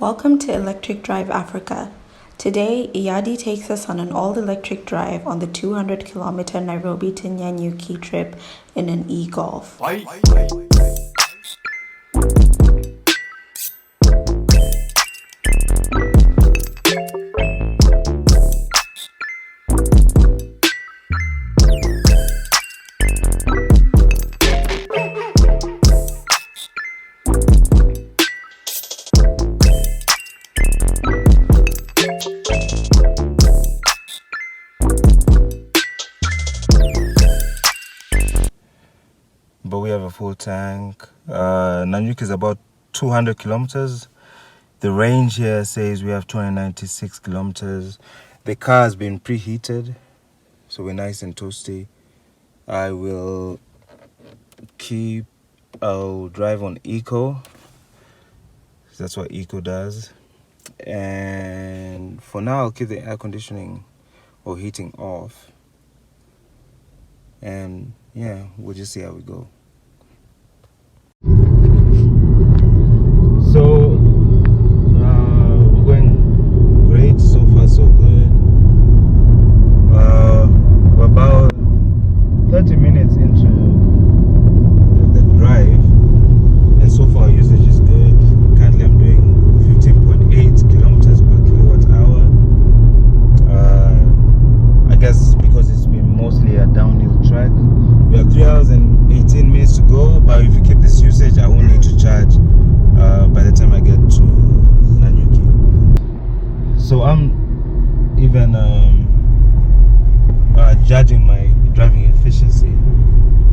Welcome to Electric Drive Africa. Today, Iyadi takes us on an all-electric drive on the 200-kilometer Nairobi to Nanyuki trip in an e-Golf. But we have a full tank. Nanyuki is about 200 kilometers. The range here says we have 296 kilometers. The car has been preheated, so we're nice and toasty. I'll drive on eco. That's what eco does. And for now, I'll keep the air conditioning or heating off. And yeah, we'll just see how we go. So we're going great, so far so good. We're about 30 minutes into the drive, and so far usage is good. Currently I'm doing 15.8 kilometers per kilowatt hour. I guess because it's been mostly a downhill track. We have 3 hours and 18 minutes to go, but if you keep this usage, I won't need to charge by the time I get to Nanyuki. So I'm even judging my driving efficiency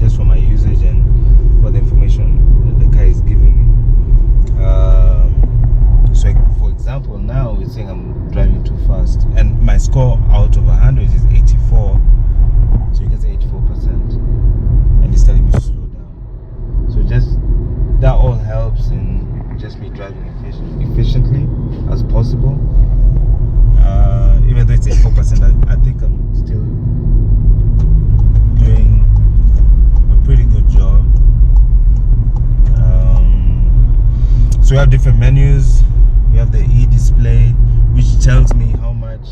just from my usage and what the information that the car is giving me. So for example, now it's saying I'm driving too fast, and my score out of 100 is 84. So you can say 84%, and it's telling me to slow down. So just that all helps in just me driving efficiently as possible. Even though it's 84%, I think I'm still doing a pretty good job. So we have different menus. We have the e-display, which tells me how much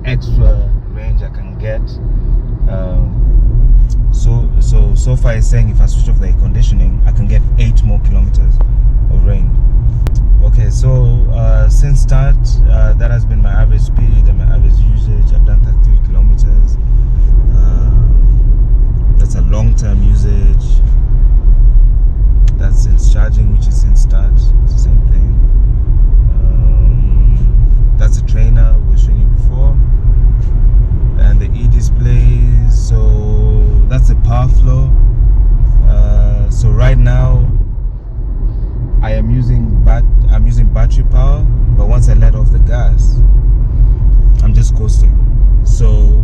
extra range I can get. So far it's saying if I switch off the air conditioning, I can get 8 more kilometers of range. Okay, so since start, that has been my average speed and my average usage. I've done 33 kilometers. That's a long-term usage. That's since charging, which is since start. It's the same thing. That's a trainer we were showing you before. And the e-displays, so that's the power flow. So right now I am using battery power, but once I let off the gas, I'm just coasting. So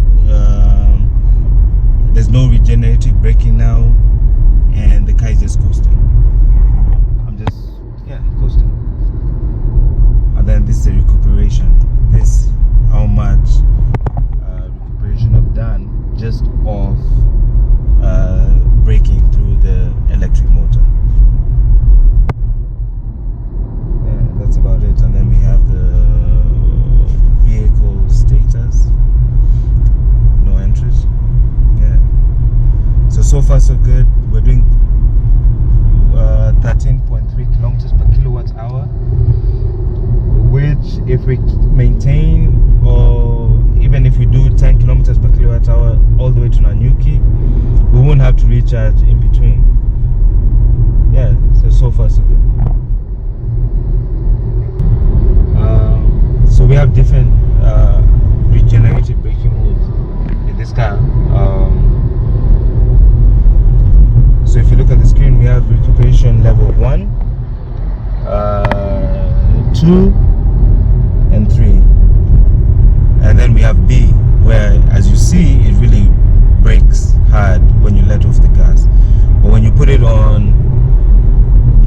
there's no regenerative braking now, and the car is just coasting. I'm just coasting. And then this is the recuperation. This how much recuperation I've done just off braking through the electric motor. Yeah, that's about it. And then we have the vehicle status, no entries. Yeah. So far so good. We're doing 13.3 kilometers per kilowatt hour, which if we maintain, or even if we do 10 kilometers per kilowatt hour all the way to Nanyuki, we won't have to recharge in between. Yeah, so far so good. So we have different regenerative braking modes in this car. So if you look at the screen, we have recuperation level 1, 2, and 3. And then we have B, where, as you see, it really brakes hard when you let off the gas. But when you put it on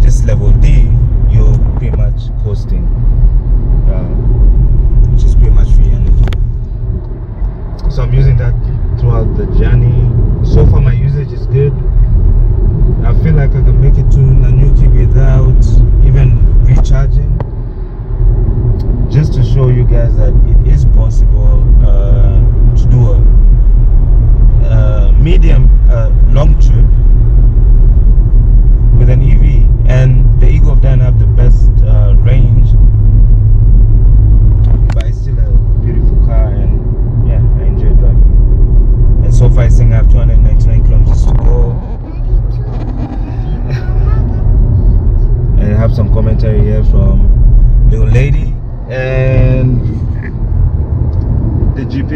just level D, you're pretty much coasting, which is pretty much free energy. So I'm using that throughout the journey. So far my usage is good. I feel like I can make it to Nanyuki without even recharging.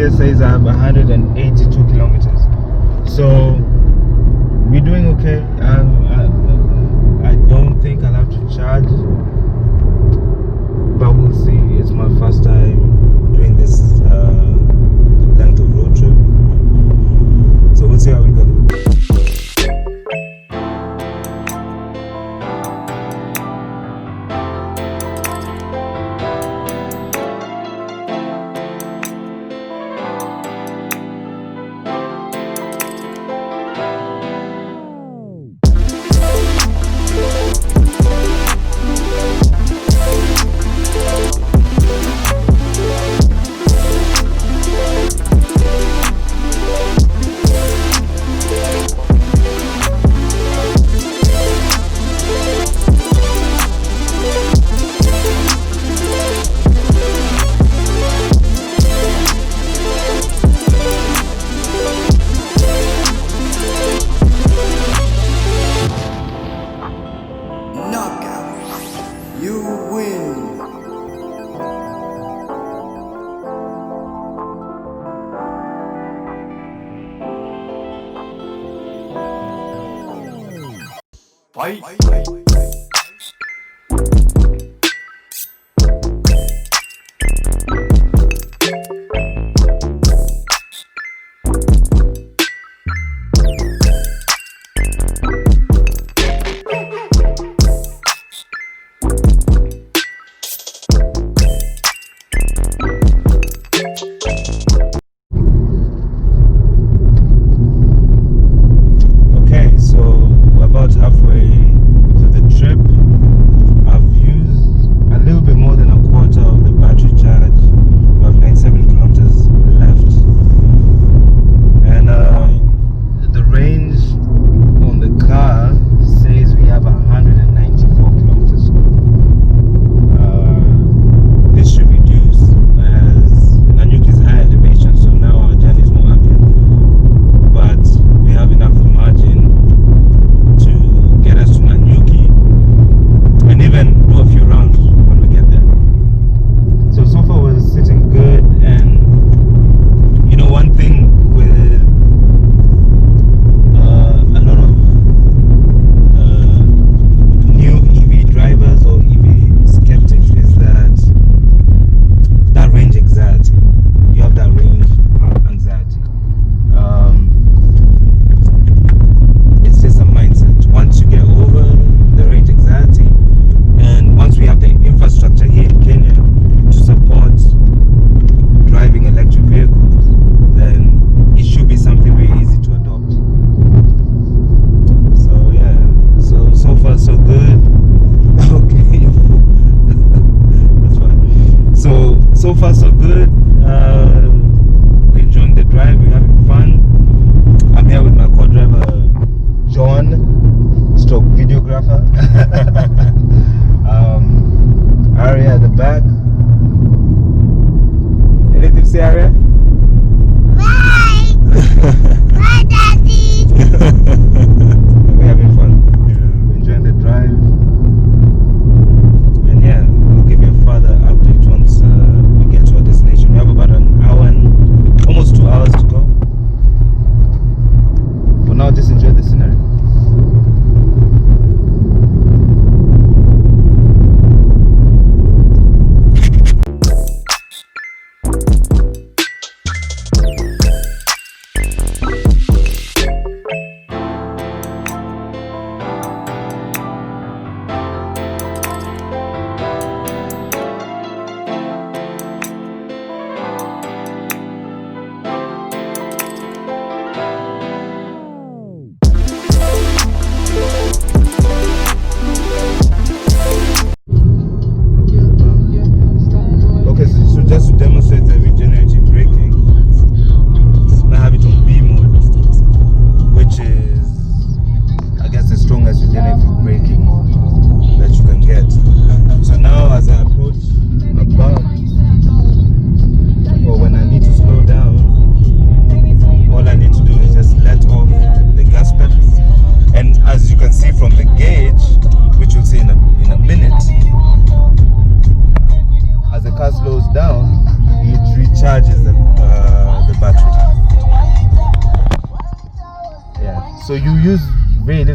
GPS says I have 182 kilometers. So we're doing okay. I don't think I'll have to charge, but we'll see. It's my first time doing this length of road trip, so we'll see how we go.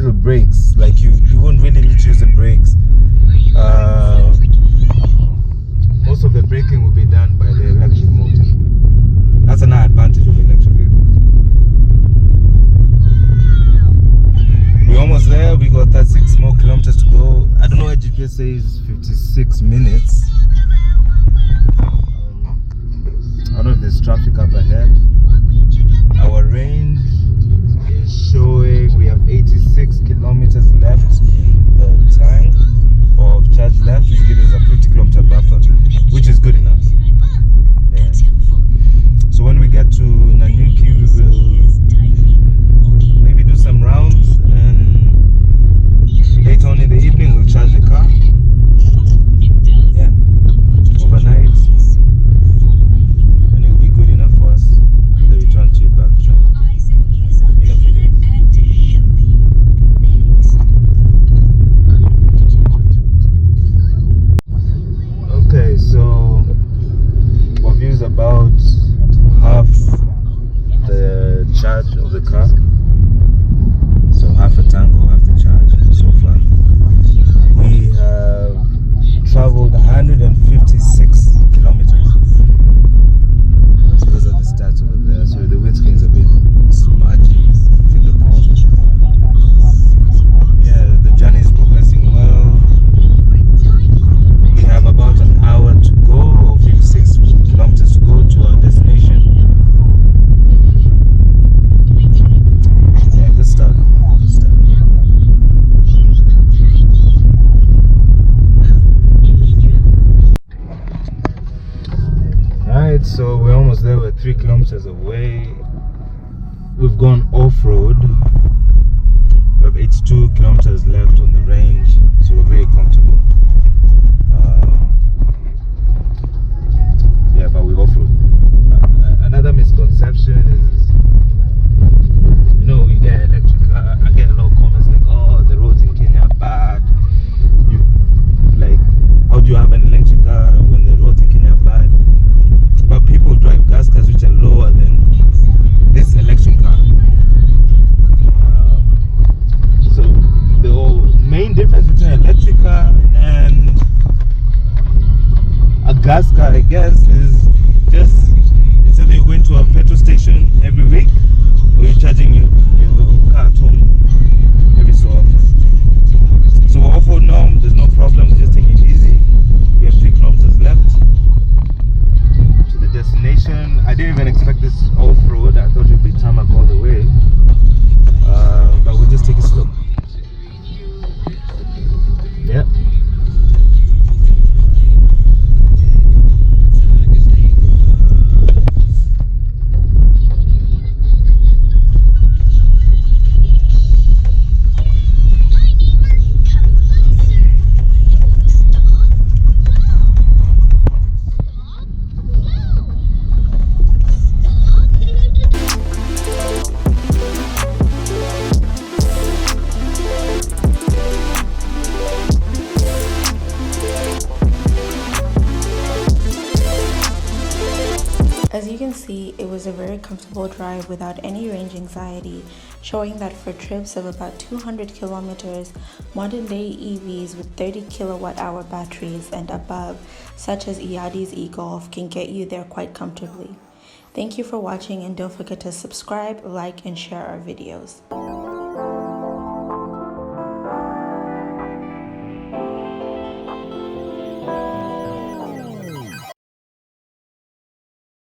with brakes. Like you wouldn't really need to use the brakes. Most of the braking will be done by the electric motor. That's another advantage of electric vehicles. We're almost there. We got 36 more kilometers to go. I don't know why GPS says 56 minutes. I don't know if there's traffic up ahead. Our range is showing we have 86 kilometers left in the tank of charge left, which gives us a 50 kilometer buffer, which is good enough. Yeah. So when we get to Nanyuki, we will maybe do some rounds, and later on in the evening we'll charge the car. Yeah, overnight, and it will be good enough for us for the return trip back in a few days. Okay, so our view is about half the charge of the car. So half a tank or half the charge so far. We have traveled 156 kilometers. So those are the stats over there. So the windscreen is a bit smudgy. If you look. Yeah, the journey is progressing well. We have about an hour to go, or 56 kilometers to go to our destination. Yeah, good stuff. Good stuff. Alright, so we're almost there. We're 3 kilometers away. We've gone off-road. We have 82 kilometers left on the range, so we're very comfortable. Yeah, but we off-road. Another misconception is, you know, you get electric. I get a lot of comments like, "Oh, the roads in Kenya are bad." You like, how do you have an electric car when the roads in Kenya are bad? But people drive gas cars which are lower than this electric car. So the main difference between an electric car and a gas car, I guess, is just it's either you're going to a petrol station every week or you're charging your car at home every so often. So we're off-road now, there's no problem, we're just taking it easy. We have 3 kilometers left to the destination. I didn't even expect this off-road, I thought it would be tarmac all the way. But we'll just take it slow. Yeah. As you can see, it was a very comfortable drive without any range anxiety, showing that for trips of about 200 kilometers, modern day EVs with 30 kilowatt-hour batteries and above, such as Iyadi's e-Golf, can get you there quite comfortably. Thank you for watching, and don't forget to subscribe, like, and share our videos.